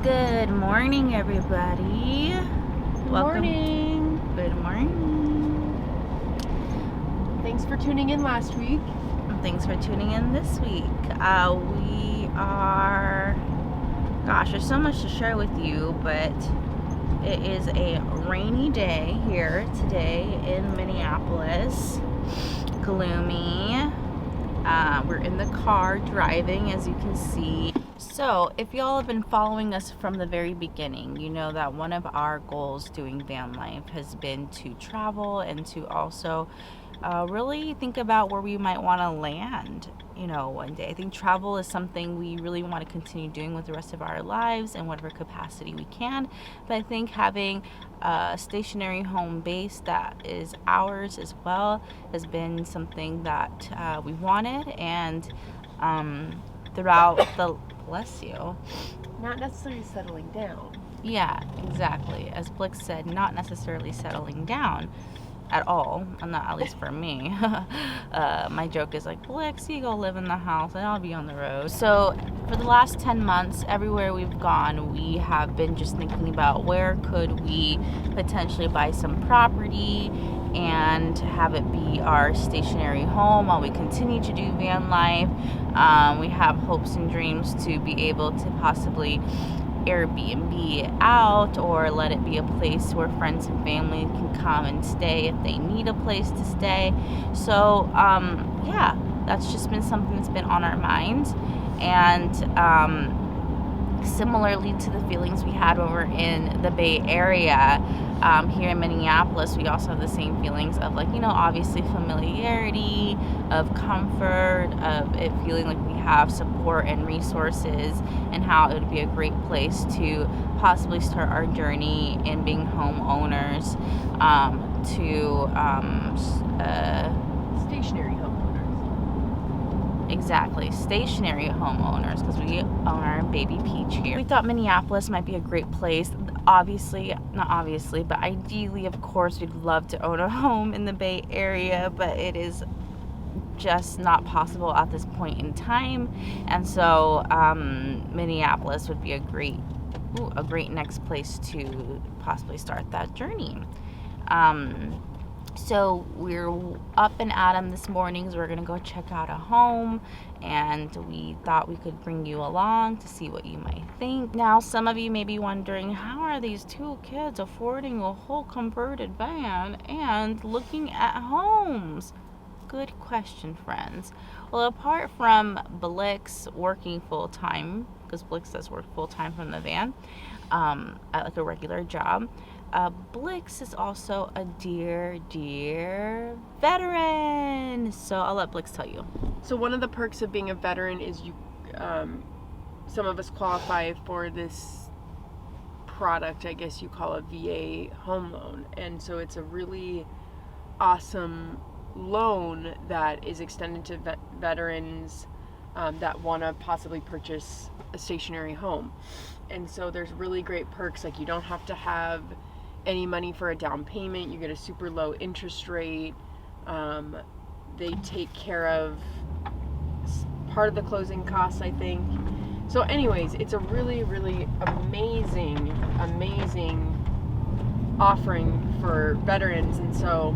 Good morning, everybody. Good Welcome. morning. Good morning. Thanks for tuning in last week. And thanks for tuning in this week. There's so much to share with you, but it is a rainy day here today in Minneapolis. Gloomy. We're in the car driving, as you can see. So, if y'all have been following us from the very beginning, you know that one of our goals doing van life has been to travel and to also really think about where we might want to land, one day. I think travel is something we really want to continue doing with the rest of our lives in whatever capacity we can. But I think having a stationary home base that is ours as well has been something that we wanted, and throughout the bless you. Not necessarily settling down. Yeah, exactly. As Blix said, not necessarily settling down at all, not at least for me. My joke is like, Blix, you go live in the house and I'll be on the road. So for the last 10 months, everywhere we've gone, we have been just thinking about where could we potentially buy some property and have it be our stationary home while we continue to do van life. We have hopes and dreams to be able to possibly Airbnb out or let it be a place where friends and family can come and stay if they need a place to stay. So that's just been something that's been on our minds. And similarly to the feelings we had over in the Bay Area, here in Minneapolis, we also have the same feelings of obviously familiarity, of comfort, of it feeling like we have support and resources, and how it would be a great place to possibly start our journey in being homeowners, Stationary homeowners. Exactly, stationary homeowners, because we own our baby Peach here. We thought Minneapolis might be a great place. Not obviously, but ideally, of course, we'd love to own a home in the Bay Area, but it is just not possible at this point in time. And so Minneapolis would be a great next place to possibly start that journey. So we're up and at 'em this morning, so we're going to go check out a home, and we thought we could bring you along to see what you might think. Now, some of you may be wondering, how are these two kids affording a whole converted van and looking at homes? Good question, friends. Well, apart from Blix working full-time, because Blix does work full-time from the van, at like a regular job, Blix is also a dear veteran. So I'll let Blix tell you. So one of the perks of being a veteran is some of us qualify for this product, I guess you call a VA home loan. And so it's a really awesome loan that is extended to veterans that want to possibly purchase a stationary home. And so there's really great perks, like you don't have to have any money for a down payment. You get a super low interest rate. They take care of part of the closing costs, I think. So anyways, it's a really, really amazing offering for veterans. And so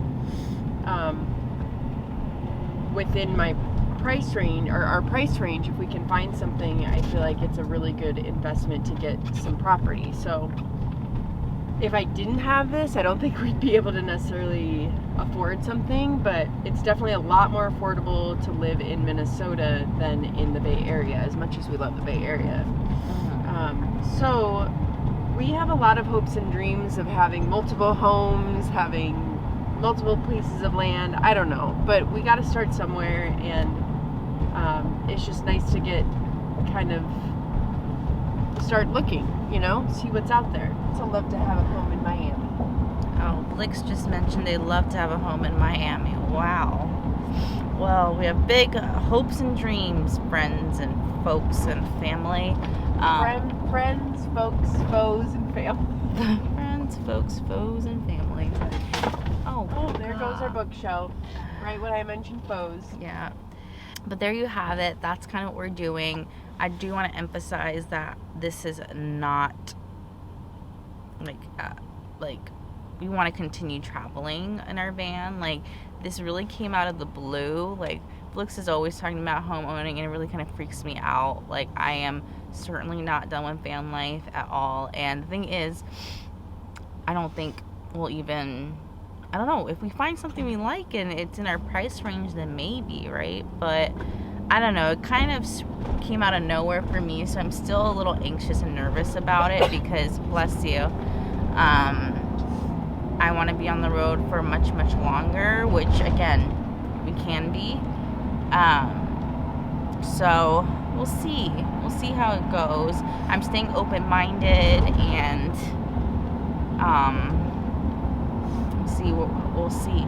within my price range, or our price range, if we can find something, I feel like it's a really good investment to get some property. So if I didn't have this, I don't think we'd be able to necessarily afford something, but it's definitely a lot more affordable to live in Minnesota than in the Bay Area, as much as we love the Bay Area. So we have a lot of hopes and dreams of having multiple homes, having multiple pieces of land. I don't know, but we got to start somewhere, and it's just nice to get kind of start looking, see what's out there. So love to have a home in Miami. Oh, Blix just mentioned they'd love to have a home in Miami. Wow. Well, we have big hopes and dreams, friends and folks and family. Friends, folks, foes, and family. Friends, folks, foes, and family. Oh, there goes our bookshelf. Right when I mentioned foes. Yeah. But there you have it. That's kind of what we're doing. I do want to emphasize that this is not like we want to continue traveling in our van. Like, this really came out of the blue. Like, Blix is always talking about home owning, and it really kind of freaks me out. Like, I am certainly not done with van life at all. And the thing is, I don't think we'll even, I don't know, if we find something we like and it's in our price range, then maybe, right? But I don't know, it kind of came out of nowhere for me, so I'm still a little anxious and nervous about it because, bless you, I want to be on the road for much, much longer, which, again, we can be. So we'll see. We'll see how it goes. I'm staying open-minded, and we'll see.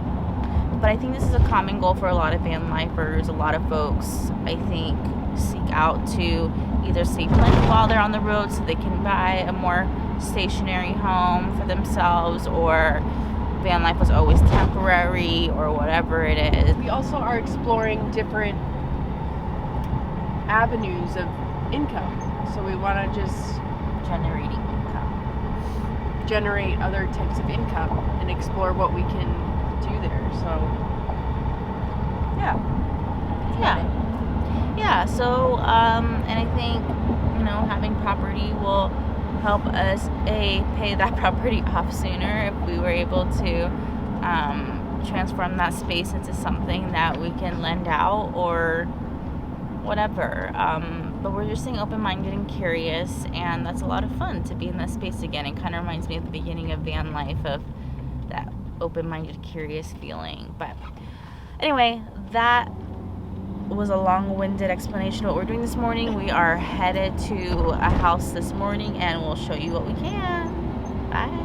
But I think this is a common goal for a lot of van lifers. A lot of folks, I think, seek out to either save money while they're on the road so they can buy a more stationary home for themselves, or van life was always temporary, or whatever it is. We also are exploring different avenues of income. So we want to just generate other types of income and explore what we can do there. So yeah. So and I think, you know, having property will help us pay that property off sooner if we were able to transform that space into something that we can lend out or whatever. But we're just staying open-minded and curious, and that's a lot of fun to be in that space again. It kind of reminds me of the beginning of van life, of that open-minded, curious feeling. But anyway, that was a long-winded explanation of what we're doing this morning. We are headed to a house this morning, and we'll show you what we can. Bye.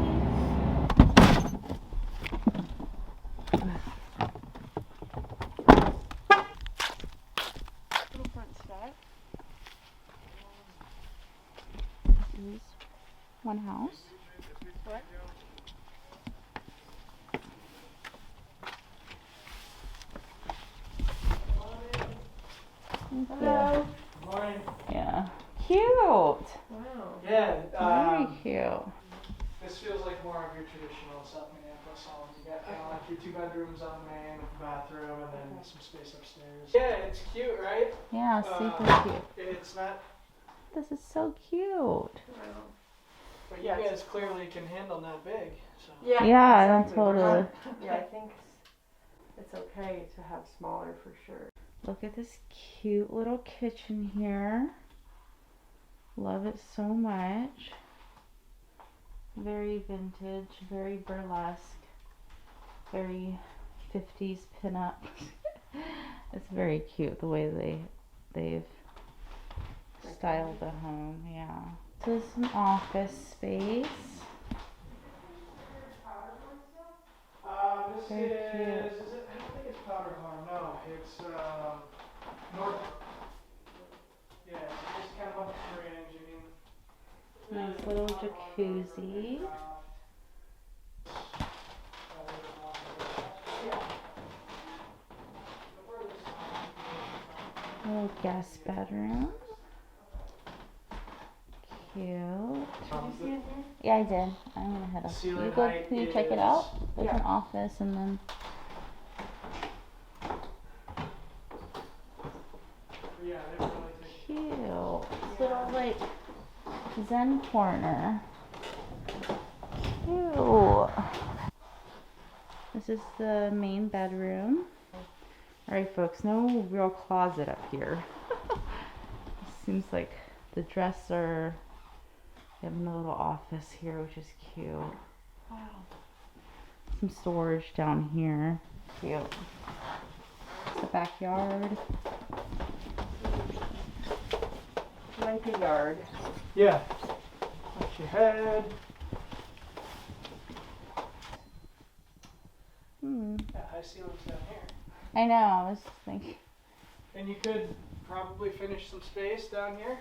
This is one house. what? Hello. Morning. Yeah. Cute. Wow. Yeah, Very cute. this feels like more of your traditional South Minneapolis home. You got kind of like your 2 bedrooms on the main with the bathroom and then some space upstairs. Yeah, it's cute, right? Yeah, super cute. It's not, This is so cute. but you guys clearly can handle not big. So. Yeah, totally. Yeah, I think it's okay to have smaller for sure. Look at this cute little kitchen here. Love it so much. Very vintage, very burlesque, very 50s pinup. It's very cute the way they've styled the home. Yeah. So this is an office space. This Very is cute. it, I don't think it's powder farm, no, it's north. Yeah, it's just kind of up the range. I mean, Nice little jacuzzi. Little guest bedroom. Cute. Yeah, I did. I'm gonna head up. Ceiling Can height you check it is- out? There's an office and then Yeah, they really take cute. This little like zen corner. Cute. This is the main bedroom. Alright folks, no real closet up here. Seems like the dresser. We have a little office here, which is cute. Wow. Some storage down here. Cute. It's the backyard. Like a yard. Yeah. Watch your head. Yeah, high ceilings down here. I know, I was thinking. And you could probably finish some space down here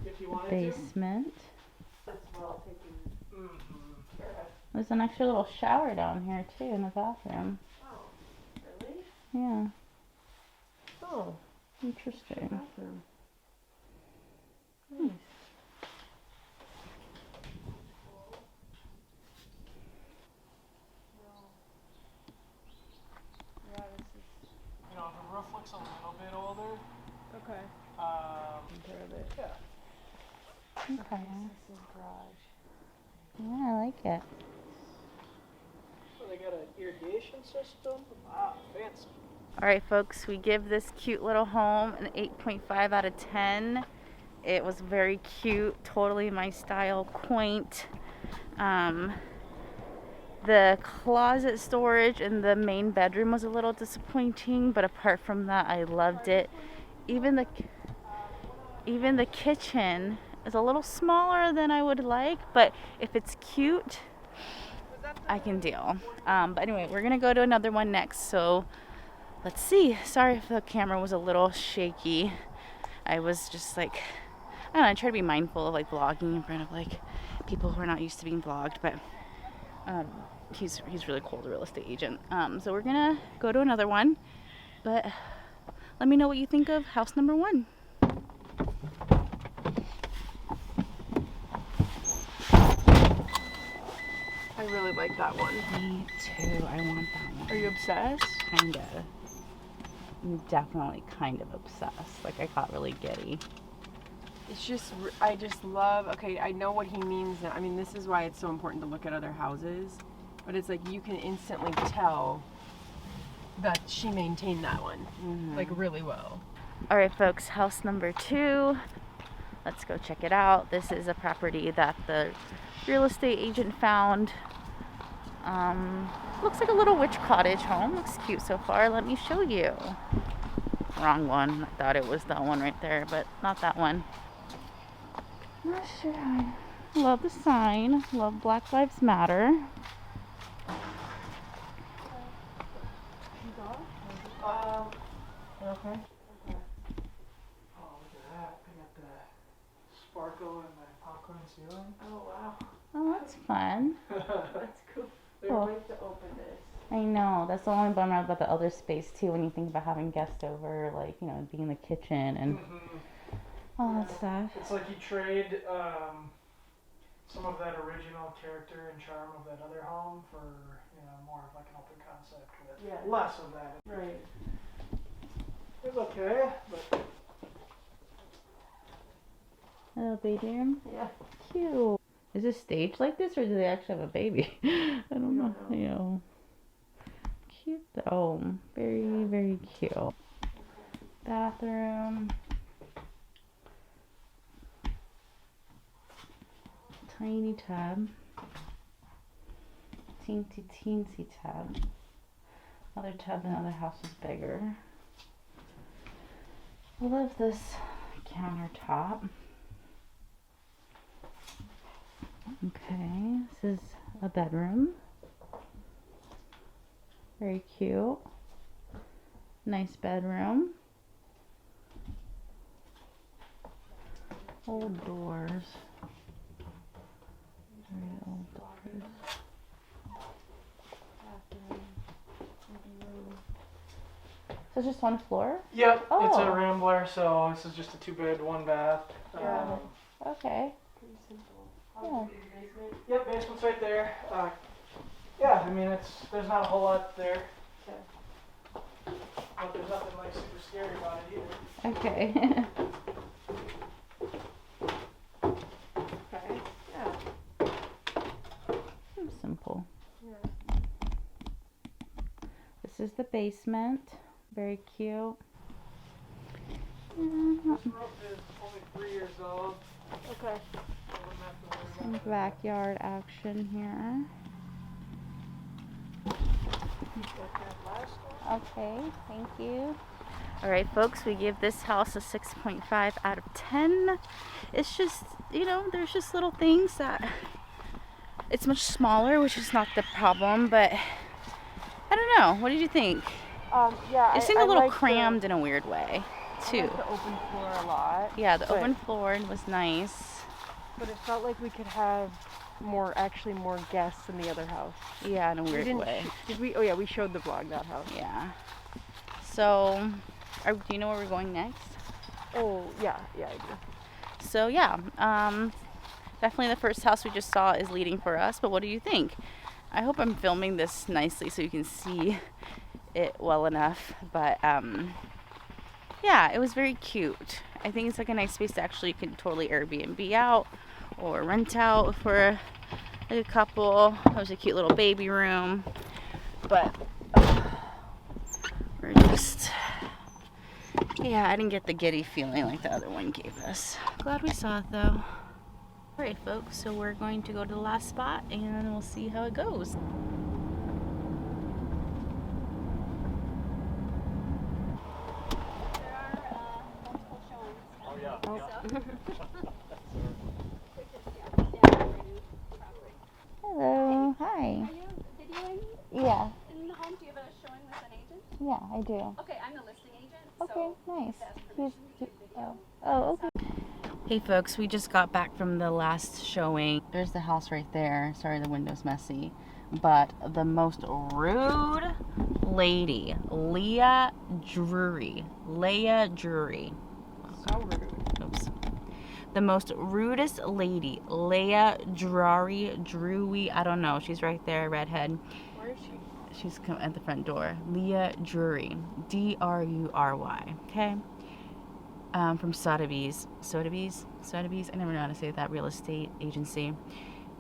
if you wanted Basement. That's well taken to. Mm-hmm. care of. There's an extra little shower down here too in the bathroom. Oh, really? Yeah, Oh, interesting. bathroom. Nice. Okay. This is garage. Yeah, I like it. Oh, they got an irrigation system. Wow, fancy. All right, folks, we give this cute little home an 8.5 out of 10. It was very cute, totally my style, quaint. The closet storage in the main bedroom was a little disappointing, but apart from that, I loved it. Even the kitchen is a little smaller than I would like, but if it's cute, I can deal. But anyway, we're gonna go to another one next, so let's see. Sorry if the camera was a little shaky. I was just like, I don't know, I try to be mindful of like vlogging in front of like people who are not used to being vlogged, but he's really cool, the real estate agent. So we're gonna go to another one, but let me know what you think of house number 1. I really like that one. Me too. I want that one. Are you obsessed? Kinda. I'm definitely kind of obsessed. Like, I got really giddy. It's just, I just love, okay, I know what he means. I mean, this is why it's so important to look at other houses. But it's like you can instantly tell that she maintained that one, like really well. All right, folks, house number 2. Let's go check it out. This is a property that the real estate agent found. Looks like a little witch cottage home. Looks cute so far. Let me show you. Wrong one. I thought it was that one right there, but not that one. Not sure. I love the sign. Love Black Lives Matter. Okay. Oh, look at that. They got the sparkle and the popcorn ceiling. Oh, wow. Oh, that's fun. That's cool. They're Cool. going to open this. I know. That's the only bummer about the other space too. When you think about having guests over, like, you know, being in the kitchen and all that stuff. It's like you trade some of that original character and charm of that other home for, you know, more of like an open concept with less of that. Right. It's okay, but A little baby room. Yeah. Cute. Is this staged like this, or do they actually have a baby? I don't know. You know. Cute though. Very, very cute. Bathroom. Tiny tub. Teensy tub. Other tub in the other house is bigger. I love this countertop. Okay, this is a bedroom. Very cute. Nice bedroom. Old doors. Very old doors. So it's just one floor? yep, it's a Oh. rambler, so this is just a 2-bed, 1-bath. Yeah. Okay. Pretty simple. Yeah. Basement. Yep, basement's right there. Yeah, I mean, there's not a whole lot there. Okay. But there's nothing like super scary about it either. Okay. Okay. Yeah. Simple. Yeah. This is the basement. Very cute. This roof is only 3 years old. Okay. I wouldn't have to worry Some about that. backyard action here. Like that last one. Okay, thank you. All right, folks, we give this house a 6.5 out of 10. It's just, you know, there's just little things that it's much smaller, which is not the problem, but I don't know. What did you think? Yeah. It seemed a little crammed in a weird way, I too. like the open floor a lot. Yeah, the but- open floor was nice. But it felt like we could have more guests in the other house. Yeah, in a We weird didn't. way. Did we? Oh yeah, we showed the vlog that house. Yeah. So, do you know where we're going next? Oh yeah, I do. So yeah, definitely the first house we just saw is leading for us. But what do you think? I hope I'm filming this nicely so you can see it well enough. But yeah, it was very cute. I think it's like a nice space to actually, you can totally Airbnb out or rent out for like a couple. It was a cute little baby room, but we're just, yeah, I didn't get the giddy feeling like the other one gave us. Glad we saw it though. Alright folks, so we're going to go to the last spot and we'll see how it goes. Hello, hi. Did you Yeah, in the home? Do you have a showing with an agent? yeah, I do. Okay, I'm the listing agent. Okay, So nice. that's permission to do video. Oh, okay. Hey folks, we just got back from the last showing. There's the house right there. Sorry the window's messy. But the most rude lady, Leah Drury. So rude. Oops. The most rudest lady, Leah Drury. I don't know. She's right there, redhead. Where is she? She's come at the front door. Leah Drury. Drury. Okay? From Sotheby's. Sotheby's? I never know how to say that. Real estate agency.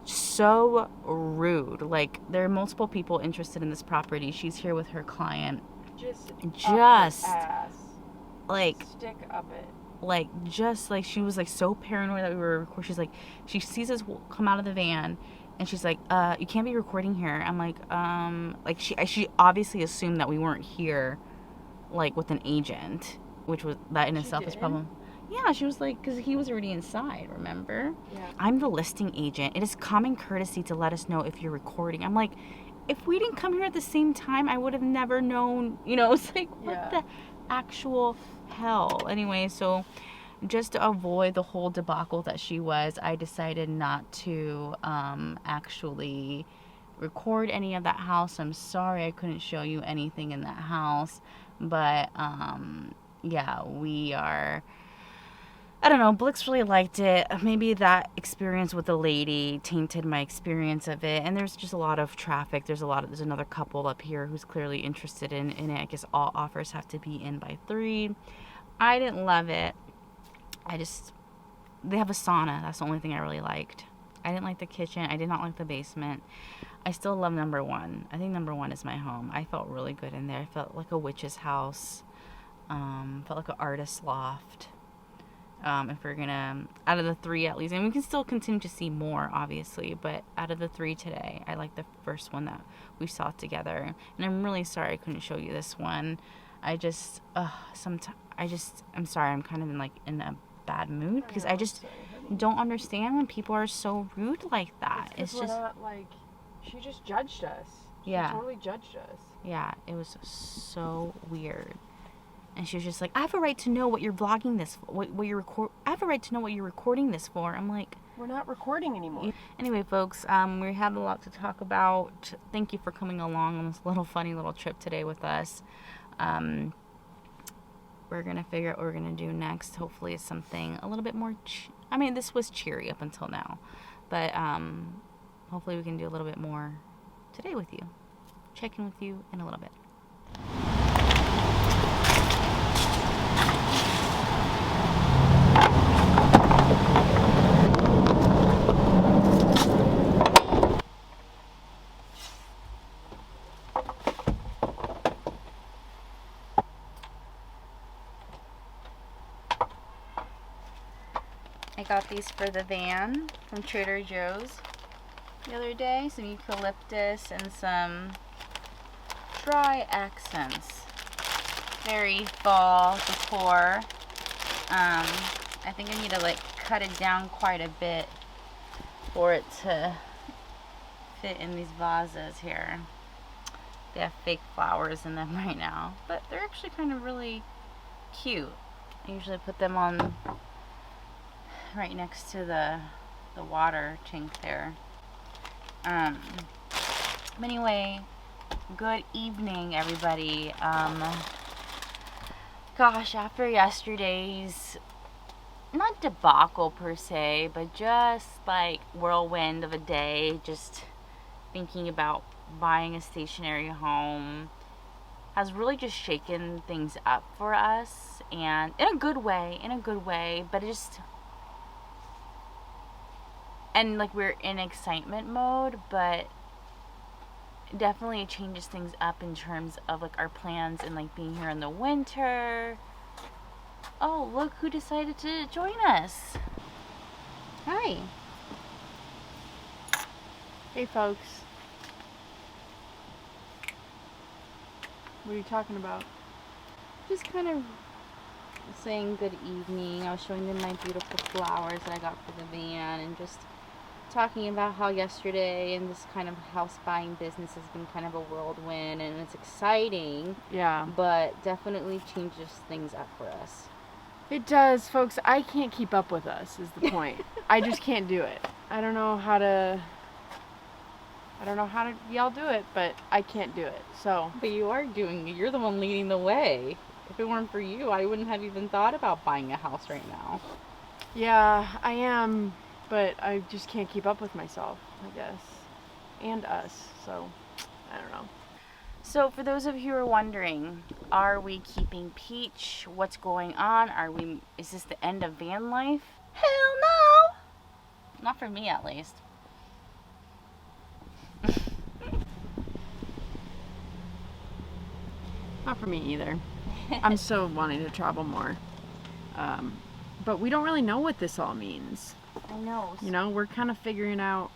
So rude. Like, there are multiple people interested in this property. She's here with her client. Just Like, stick up it. like, just like, she was like so paranoid that we were recording. She's like, she sees us come out of the van and she's like, you can't be recording here. I'm like, she obviously assumed that we weren't here, like, with an agent, which was, that in itself is a problem. Yeah, she was like, because he was already inside, remember? Yeah. I'm the listing agent. It is common courtesy to let us know if you're recording. I'm like, if we didn't come here at the same time, I would have never known. You know, it's like, what the actual hell? Anyway, so just to avoid the whole debacle that she was, I decided not to actually record any of that house. I'm sorry I couldn't show you anything in that house. But, yeah, we are... I don't know, Blix really liked it. Maybe that experience with the lady tainted my experience of it. And there's just a lot of traffic. There's another couple up here who's clearly interested in it. I guess all offers have to be in by 3. I didn't love it. They have a sauna. That's the only thing I really liked. I didn't like the kitchen. I did not like the basement. I still love number 1. I think number 1 is my home. I felt really good in there. I felt like a witch's house. Felt like an artist's loft. If we're gonna, out of the 3 at least, and we can still continue to see more obviously, but out of the 3 today, I like the first one that we saw together. And I'm really sorry I couldn't show you this one. I'm sorry, I'm kind of in a bad mood because I just don't understand when people are so rude like that. It's just not like, she just judged us. She totally judged us. Yeah, it was so weird. And she was just like, I have a right to know what you're vlogging this for, I have a right to know what you're recording this for. I'm like, we're not recording anymore. Anyway, folks, we had a lot to talk about. Thank you for coming along on this funny little trip today with us. We're going to figure out what we're going to do next. Hopefully it's something a little bit more, this was cheery up until now. But hopefully we can do a little bit more today with you. Check in with you in a little bit. I got these for the van from Trader Joe's the other day. Some eucalyptus and some dry accents. Very fall decor. I think I need to cut it down quite a bit for it to fit in these vases here. They have fake flowers in them right now, but they're actually kind of really cute. I usually put them on right next to the water tank there. Anyway, good evening, everybody. Gosh, after yesterday's, not debacle per se, but just like whirlwind of a day, just thinking about buying a stationary home, has really just shaken things up for us, and in a good way, but it just, and like we're in excitement mode, but definitely it changes things up in terms of like our plans and like being here in the winter. Oh, look who decided to join us. Hi. Hey, folks. What are you talking about? Just kind of saying good evening. I was showing them my beautiful flowers that I got for the van, and just talking about how yesterday and this kind of house buying business has been kind of a whirlwind, and it's exciting, Yeah. but definitely changes things up for us. It does, folks. I can't keep up with us, is the point. I just can't do it. I don't know how to y'all do it, but I can't do it. So. But you are doing it. You're the one leading the way. If it weren't for you, I wouldn't have even thought about buying a house right now. Yeah, I am, but I just can't keep up with myself, I guess. And us, so I don't know. So for those of you who are wondering, are we keeping Peach? What's going on? Is this the end of van life? Hell no! Not for me, at least. Not for me either. I'm still wanting to travel more. But we don't really know what this all means. I know. You know, we're kind of figuring out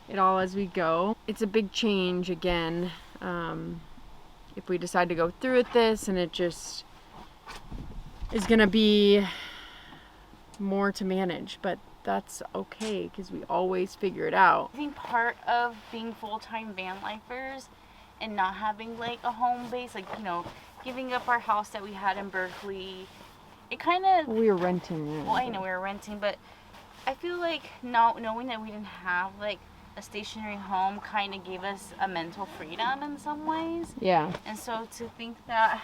it all as we go. It's a big change again. If we decide to go through with this, and it just is gonna be more to manage, but that's okay because we always figure it out. I think part of being full-time van lifers and not having like a home base, like, you know, giving up our house that we had in Berkeley, it kind of, We were renting it. well, I know we were renting, but I feel like knowing that we didn't have like a stationary home kind of gave us a mental freedom in some ways. Yeah. And so to think that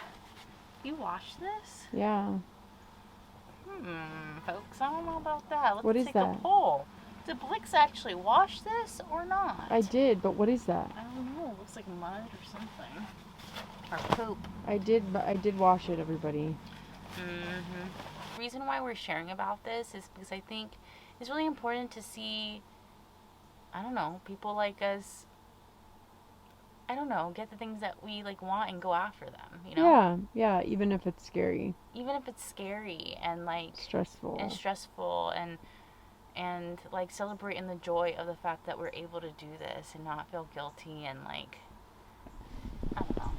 you wash this, Yeah. folks, I don't know about that. Let's What is take that? a poll. Did Blix actually wash this or not? I did, but what is that? I don't know. It looks like mud or something. Or poop. I did wash it, everybody. The reason why we're sharing about this is because I think it's really important to see, I don't know, people like us, I don't know, get the things that we like want and go after them, you know? Yeah, even if it's scary. Even if it's scary and like Stressful. and like celebrate in the joy of the fact that we're able to do this and not feel guilty and like, I don't know.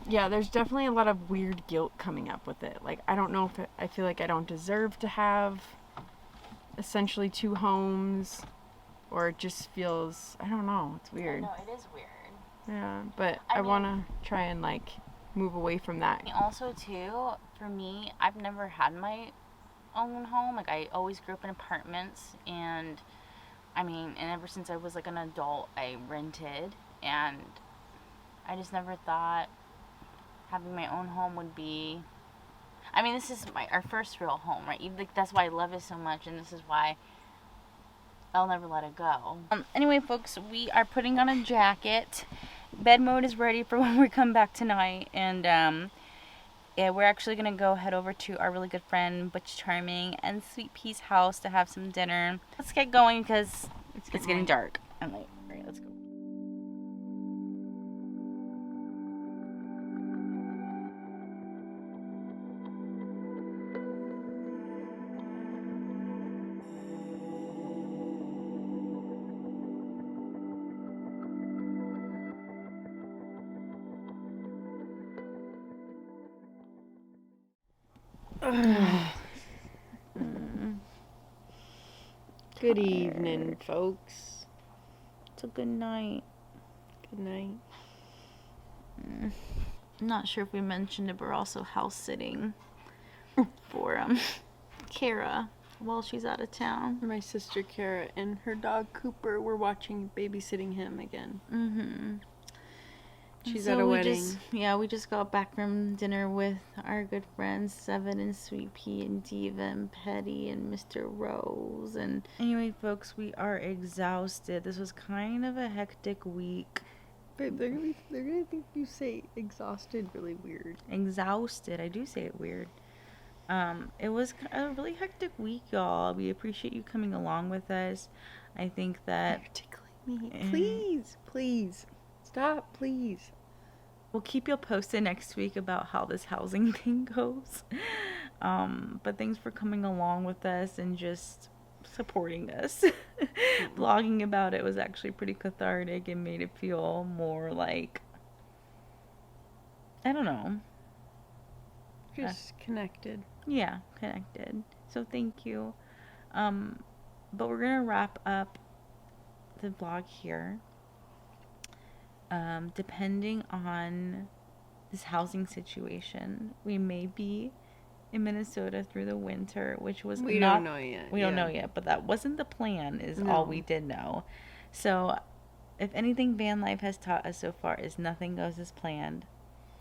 Yeah, there's definitely a lot of weird guilt coming up with it. Like, I don't know if I feel like I don't deserve to have essentially 2 homes, or it just feels, I don't know, it's weird. No, it is weird. Yeah, but I I mean, want to try and like move away from that. Also too, for me, I've never had my own home. Like, I always grew up in apartments, and I mean, and ever since I was like an adult, I rented, and I just never thought having my own home would be, I mean, this is our first real home, right? Like, that's why I love it so much, and this is why I'll never let it go. Anyway, folks, we are putting on a jacket. Bed mode is ready for when we come back tonight, and yeah, we're actually gonna go head over to our really good friend Butch Charming and Sweet Pea's house to have some dinner. Let's get going because it's getting dark and late. All right, let's go. Good evening, folks. It's a good night. Good night. I'm not sure if we mentioned it, but we're also house sitting for Kara while she's out of town. My sister Kara and her dog Cooper were babysitting him again. She's at a wedding. We just got back from dinner with our good friends Seven and Sweet Pea and Diva and Petty and Mr. Rose. And anyway, folks, we are exhausted. This was kind of a hectic week. Babe, they're gonna think you say exhausted really weird. Exhausted. I do say it weird. It was a really hectic week, y'all. We appreciate you coming along with us. I think that You're tickling me. Please. Stop, please. we'll keep you posted next week about how this housing thing goes. But thanks for coming along with us and just supporting us. Blogging about it was actually pretty cathartic and made it feel more like, I don't know. Just connected. Yeah, connected. So thank you. But we're gonna wrap up the vlog here. Depending on this housing situation, we may be in Minnesota through the winter, which was We not, don't know yet. we don't know yet, but that wasn't the plan, is No. all we did know. So if anything van life has taught us so far is nothing goes as planned.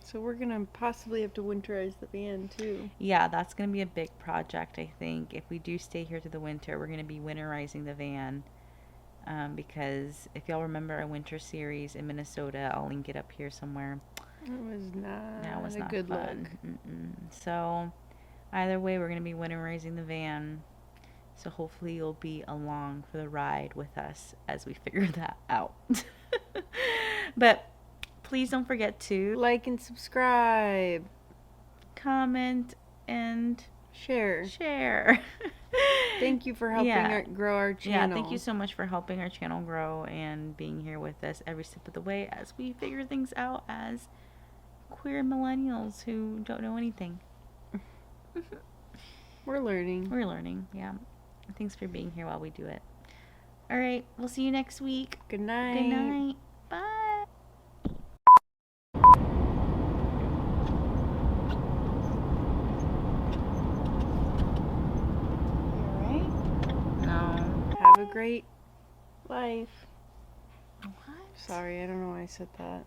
So we're gonna possibly have to winterize the van too. Yeah, that's going to be a big project, I think. If we do stay here through the winter, we're going to be winterizing the van. Because if y'all remember our winter series in Minnesota, I'll link it up here somewhere. It was not, That was a not good fun. look. So either way, we're going to be winterizing the van. So hopefully you'll be along for the ride with us as we figure that out. But please don't forget to Like and subscribe. comment and Share. Thank you for helping grow our channel. Yeah, thank you so much for helping our channel grow and being here with us every step of the way as we figure things out as queer millennials who don't know anything. We're learning. We're learning, yeah. Thanks for being here while we do it. All right, we'll see you next week. Good night. Good night. Bye. Have a great life. What? Sorry, I don't know why I said that.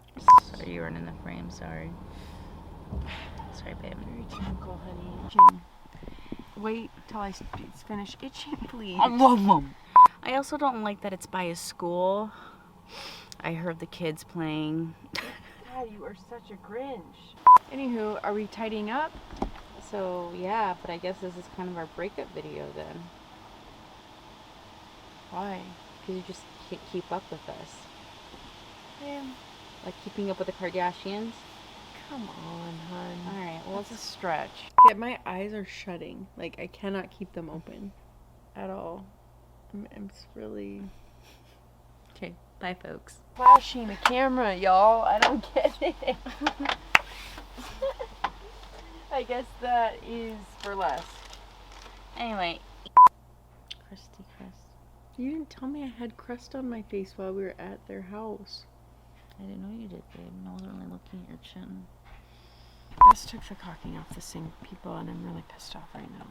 Sorry, you weren't in the frame. Sorry. Sorry, babe. Very typical, honey. Itching. Wait till I finish itching, please. I also don't like that it's by a school. I heard the kids playing. God, you are such a Grinch. Anywho, are we tidying up? So, yeah, but I guess this is kind of our breakup video then. Why? Because you just can't keep up with us. Yeah. Like keeping up with the Kardashians. Come on, hun. Alright, well, That's a stretch. Yeah, my eyes are shutting. Like, I cannot keep them open at all. I'm just really... okay, bye, folks. Flashing the camera, y'all. I don't get it. I guess that is for less. Anyway. Crusty crust. You didn't tell me I had crust on my face while we were at their house. I didn't know you did, babe. I wasn't really looking at your chin. Bess took the caulking off the sink, people, and I'm really pissed off right now.